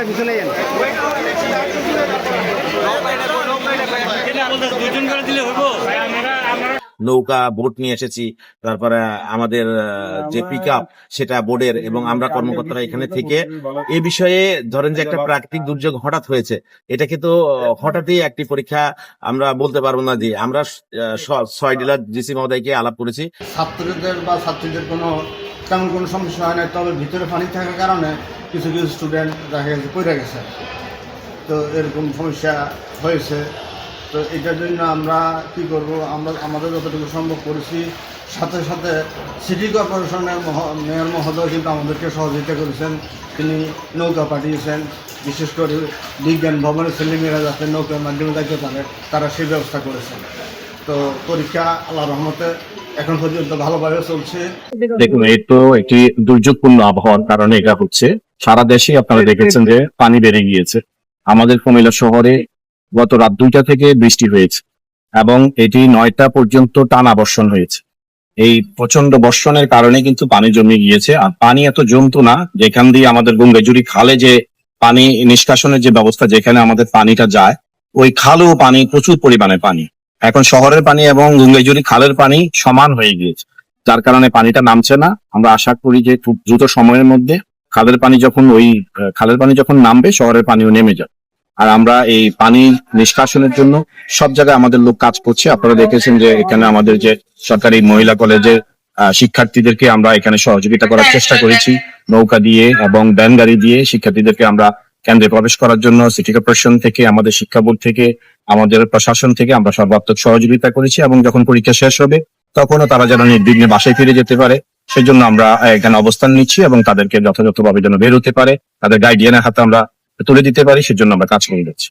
আপনারা পিছনে যান। নৌকা বোট নিয়ে এসেছি, তারপরে আমাদের যে পিক আপ সেটা বোর্ডের, এবং আমরা কর্মকর্তারা এখানে থেকে এই বিষয়ে ধরেন যে একটা প্রাকৃতিক দুর্যোগ হঠাৎ হয়েছে, এটাকে তো হঠাৎই একটি পরীক্ষা আমরা বলতে পারবো না। যে আমরা 6 ডিলার ডিসি মহোদয়কে আলাপ করেছি। ছাত্রদের বা ছাত্রীদের তেমন কোনো সমস্যা হয় না, তবে ভিতরে পানি থাকার কারণে কিছু কিছু স্টুডেন্ট দেখা গেছে পড়ে গেছে, তো এরকম সমস্যা হয়েছে। তো এটার জন্য আমরা কী করব, আমরা আমাদের যতটুকু সম্ভব করেছি। সাথে সাথে সিটি কর্পোরেশনের মেয়র মহোদয় কিন্তু আমাদেরকে সহযোগিতা করেছেন, তিনি নৌকা পাঠিয়েছেন, বিশেষ করে বিজ্ঞান ভবনের ছেলেমেয়েরা যাতে নৌকার মাধ্যমে যাইতে পারে তারা সেই ব্যবস্থা করেছেন। তো পরীক্ষা আল্লাহর রহমতে এখন পর্যন্ত ভালোভাবে চলছে। দেখুন, এই তো একটি দুর্যোগপূর্ণ আবহাওয়ার কারণে এটা হচ্ছে। সারা দেশে আপনারা দেখেছেন যে পানি বেড়ে গিয়েছে। আমাদের কুমিল্লা শহরে গত রাত 2টা থেকে বৃষ্টি হয়েছে এবং এটি 9টা পর্যন্ত টানা বর্ষণ হয়েছে। এই প্রচন্ড বর্ষণের কারণে কিন্তু পানি জমে গিয়েছে। আর পানি এত জমতো না, যেখান দিয়ে আমাদের গঙ্গাজুড়ি খালে যে পানি নিষ্কাশনের যে ব্যবস্থা, যেখানে আমাদের পানিটা যায়, ওই খালেও পানি, প্রচুর পরিমাণে পানি। এখন শহরের পানি এবং গঙ্গাজুড়ি খালের পানি সমান হয়ে গিয়েছে, যার কারণে পানিটা নামছে না। আমরা আশা করি যে খুব দ্রুত সময়ের মধ্যে খালের পানি যখন নামবে, শহরের পানিও নেমে যাবে। আর আমরা এই পানি নিষ্কাশনের জন্য সব জায়গায় আমাদের লোক কাজ করছে। আপনারা দেখেছেন যে এখানে আমাদের যে সরকারি মহিলা কলেজের শিক্ষার্থীদেরকে আমরা এখানে সহযোগিতা করার চেষ্টা করেছি, নৌকা দিয়ে এবং ভ্যান গাড়ি দিয়ে শিক্ষার্থীদেরকে আমরা কেন্দ্রে প্রবেশ করার জন্য সিটি কর্পোরেশন থেকে, আমাদের শিক্ষা বোর্ড থেকে, আমাদের প্রশাসন থেকে আমরা সর্বাত্মক সহযোগিতা করেছি। এবং যখন পরীক্ষা শেষ হবে তখনও তারা যেন নির্বিঘ্নে বাসায় ফিরে যেতে পারে, সেজন্য আমরা এখানে অবস্থান নিচ্ছি এবং তাদেরকে যথাযথভাবে যেন বের হতে পারে, তাদের গাইডিয়ানের হাতে আমরা তুলে দিতে পারি, সেজন্য আমরা কাজ করে যাচ্ছি।